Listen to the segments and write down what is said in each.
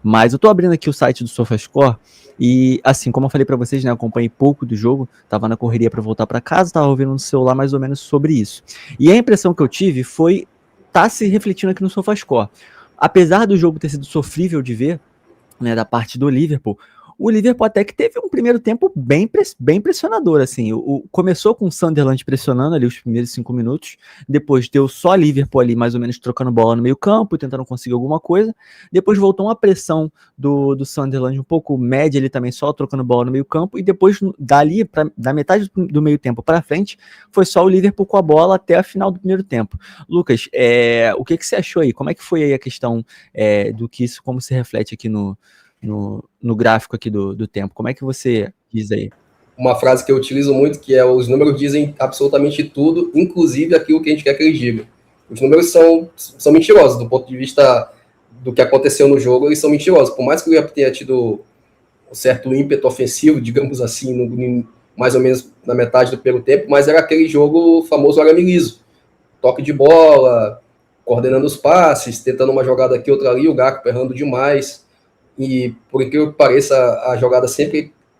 Mas eu tô abrindo aqui o site do SofaScore e, assim, como eu falei pra vocês, né, eu acompanhei pouco do jogo, tava na correria pra voltar pra casa, tava ouvindo no celular mais ou menos sobre isso. E a impressão que eu tive foi tá se refletindo aqui no SofaScore. Apesar do jogo ter sido sofrível de ver, né, da parte do Liverpool, o Liverpool até que teve um primeiro tempo bem pressionador, assim, começou com o Sunderland pressionando ali os primeiros 5 minutos, depois deu só Liverpool ali mais ou menos trocando bola no meio campo, tentando conseguir alguma coisa, depois voltou uma pressão do Sunderland um pouco média ali também, só trocando bola no meio campo, e depois dali, da metade do meio tempo para frente, foi só o Liverpool com a bola até a final do primeiro tempo. Lucas, o que você achou aí? Como é que foi aí a questão do que isso, como se reflete aqui no gráfico aqui do tempo? Como é que você diz aí? Uma frase que eu utilizo muito, que é: os números dizem absolutamente tudo, inclusive aquilo que a gente quer que eles digam. Os números são mentirosos, do ponto de vista do que aconteceu no jogo, eles são mentirosos. Por mais que o Liverpool tenha tido um certo ímpeto ofensivo, digamos assim, mais ou menos na metade do primeiro tempo, mas era aquele jogo famoso arame liso. Toque de bola, coordenando os passes, tentando uma jogada aqui, outra ali, o Gakpo errando demais. E por incrível que pareça,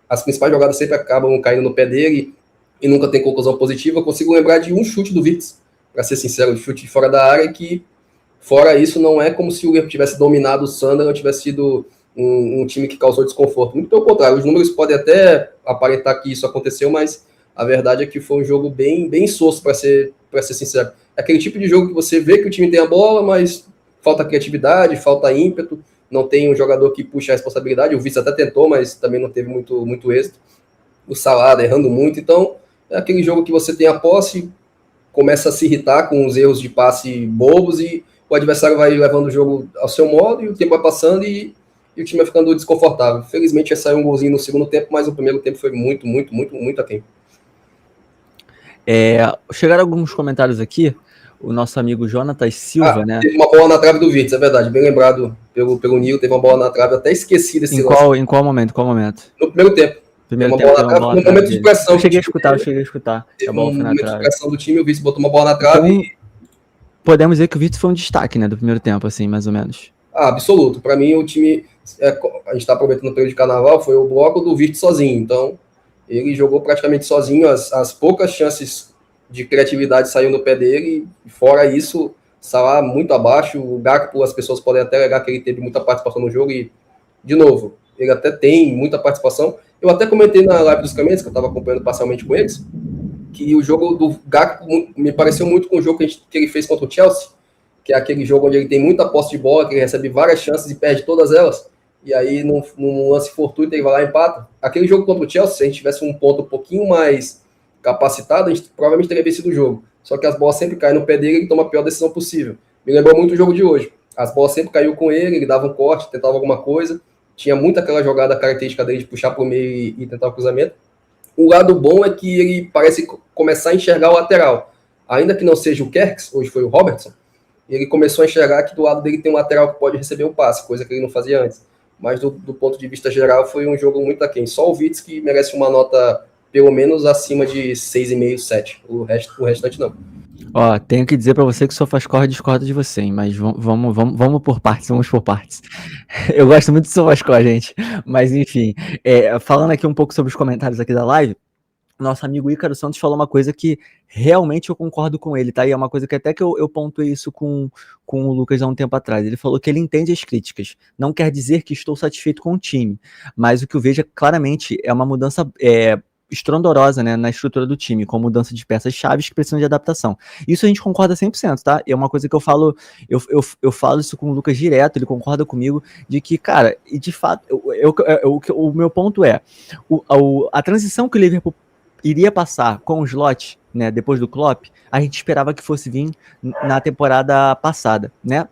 as principais jogadas sempre acabam caindo no pé dele e nunca tem conclusão positiva. Eu consigo lembrar de um chute do Wirtz, para ser sincero, um chute fora da área, que fora isso não é como se o Liverpool tivesse dominado o Sunderland ou tivesse sido um time que causou desconforto. Muito pelo contrário, os números podem até aparentar que isso aconteceu, mas a verdade é que foi um jogo bem insosso, para ser sincero. É aquele tipo de jogo que você vê que o time tem a bola, mas falta criatividade, falta ímpeto, não tem um jogador que puxa a responsabilidade. O Vice até tentou, mas também não teve muito êxito. O Salah errando muito. Então, é aquele jogo que você tem a posse, começa a se irritar com os erros de passe bobos e o adversário vai levando o jogo ao seu modo e o tempo vai passando e o time vai ficando desconfortável. Felizmente, já saiu um golzinho no segundo tempo, mas o primeiro tempo foi muito aquém. Chegaram alguns comentários aqui. O nosso amigo Jonatas Silva, né? Teve uma bola na trave do Wirtz, é verdade, bem lembrado pelo Nil, teve uma bola na trave, até esqueci desse lance. Em qual momento? No primeiro tempo. Primeiro tempo, bola na trave, no momento de pressão. Eu cheguei a escutar. Teve um momento de pressão do time, o Wirtz botou uma bola na trave então, podemos dizer que o Wirtz foi um destaque, né, do primeiro tempo, assim, mais ou menos. Absoluto. Para mim, o time, a gente está aproveitando o período de carnaval, foi o bloco do Wirtz sozinho, então ele jogou praticamente sozinho, as poucas chances de criatividade saíram no pé dele, e fora isso, Salah muito abaixo. O Gakpo, as pessoas podem até alegar que ele teve muita participação no jogo, e, de novo, ele até tem muita participação. Eu até comentei na live dos Caminhos, que eu estava acompanhando parcialmente com eles, que o jogo do Gakpo me pareceu muito com o jogo que ele fez contra o Chelsea, que é aquele jogo onde ele tem muita posse de bola, que ele recebe várias chances e perde todas elas, e aí num lance fortuito ele vai lá e empata. Aquele jogo contra o Chelsea, se a gente tivesse um ponto um pouquinho mais capacitado, a gente provavelmente teria vencido o jogo. Só que as bolas sempre caem no pé dele e ele toma a pior decisão possível. Me lembrou muito o jogo de hoje. As bolas sempre caíam com ele dava um corte, tentava alguma coisa. Tinha muito aquela jogada característica dele de puxar para o meio e tentar o cruzamento. O lado bom é que ele parece começar a enxergar o lateral. Ainda que não seja o Kerks, hoje foi o Robertson, ele começou a enxergar que do lado dele tem um lateral que pode receber um passe, coisa que ele não fazia antes. Mas do ponto de vista geral, foi um jogo muito aquém. Só o Wirtz que merece uma nota pelo menos acima de 6,5, 7. O restante não. Ó, tenho que dizer para você que o SofaScore discorda de você, hein? Mas vamos por partes, Eu gosto muito do SofaScore, gente. Mas enfim, falando aqui um pouco sobre os comentários aqui da live, nosso amigo Ícaro Santos falou uma coisa que realmente eu concordo com ele, tá? E é uma coisa que até que eu pontuei isso com o Lucas há um tempo atrás. Ele falou que ele entende as críticas. Não quer dizer que estou satisfeito com o time, mas o que eu vejo claramente é uma mudança estrondorosa, né, na estrutura do time, com mudança de peças-chave que precisam de adaptação. Isso a gente concorda 100%, tá? É uma coisa que eu falo, eu falo isso com o Lucas direto, ele concorda comigo, de que, cara, e de fato, o meu ponto é, a transição que o Liverpool iria passar com o Slot, né, depois do Klopp, a gente esperava que fosse vir na temporada passada, né?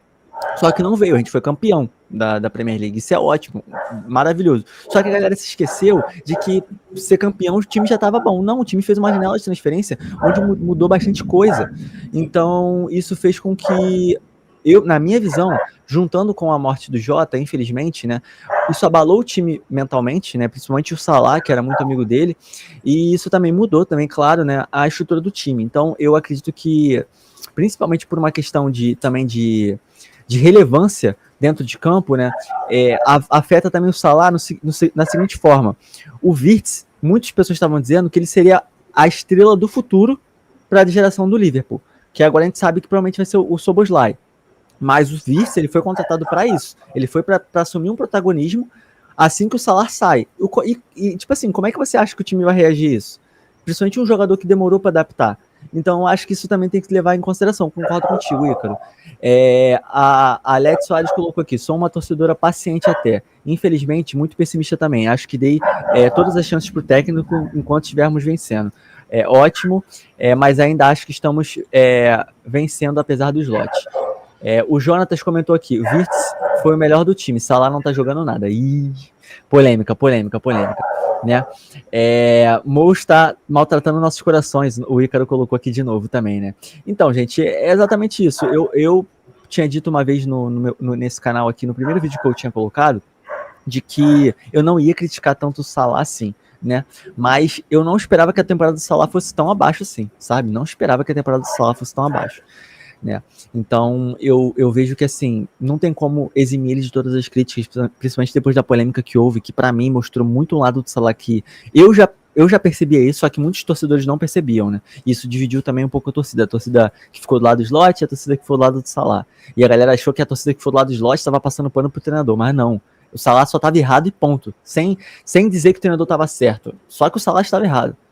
Só que não veio, a gente foi campeão da Premier League, isso é ótimo, maravilhoso. Só que a galera se esqueceu de que ser campeão, o time já estava bom. Não, o time fez uma janela de transferência onde mudou bastante coisa. Então, isso fez com que na minha visão, juntando com a morte do Jota, infelizmente, né, isso abalou o time mentalmente, né, principalmente o Salah, que era muito amigo dele, e isso também mudou, também, claro, né, a estrutura do time. Então, eu acredito que, principalmente por uma questão de relevância dentro de campo, né, afeta também o Salah na seguinte forma. O Wirtz, muitas pessoas estavam dizendo que ele seria a estrela do futuro para a geração do Liverpool, que agora a gente sabe que provavelmente vai ser o Szoboszlai. Mas o Wirtz, ele foi contratado para isso. Ele foi para assumir um protagonismo assim que o Salah sai. Tipo assim, como é que você acha que o time vai reagir a isso? Principalmente um jogador que demorou para adaptar. Então, eu acho que isso também tem que levar em consideração. Concordo contigo, Ícaro. A Alex Soares colocou aqui, sou uma torcedora paciente até. Infelizmente, muito pessimista também. Acho que dei todas as chances para o técnico enquanto estivermos vencendo. Ótimo, mas ainda acho que estamos vencendo apesar dos lotes. O Jonatas comentou aqui, o Wirtz foi o melhor do time, Salah não tá jogando nada. Ih, polêmica, né? Mo está maltratando nossos corações, o Ícaro colocou aqui de novo também, né? Então, gente, é exatamente isso. Eu tinha dito uma vez nesse canal aqui, no primeiro vídeo que eu tinha colocado, de que eu não ia criticar tanto o Salah assim, né? Mas eu não esperava que a temporada do Salah fosse tão abaixo assim, sabe? Não esperava que a temporada do Salah fosse tão abaixo. Né? Então eu vejo que assim não tem como eximir ele de todas as críticas, principalmente depois da polêmica que houve, que para mim mostrou muito um lado do Salah que eu já percebia isso, só que muitos torcedores não percebiam, né? Isso dividiu também um pouco a torcida que ficou do lado do Slot e a torcida que ficou do lado do Salah. E a galera achou que a torcida que ficou do lado do Slot estava passando pano pro treinador, mas não. O Salah só estava errado e ponto. Sem dizer que o treinador estava certo. Só que o Salah estava errado.